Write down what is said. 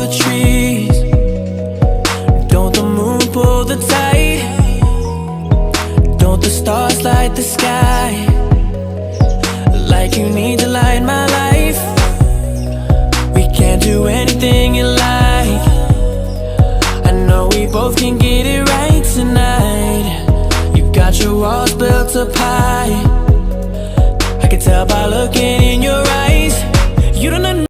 the trees? Don't the moon pull the tide? Don't the stars light the sky? Like you need to light my life. We can't do anything you like. I know we both can get it right tonight. You got your walls built up high. I can tell by looking in your eyes. You don't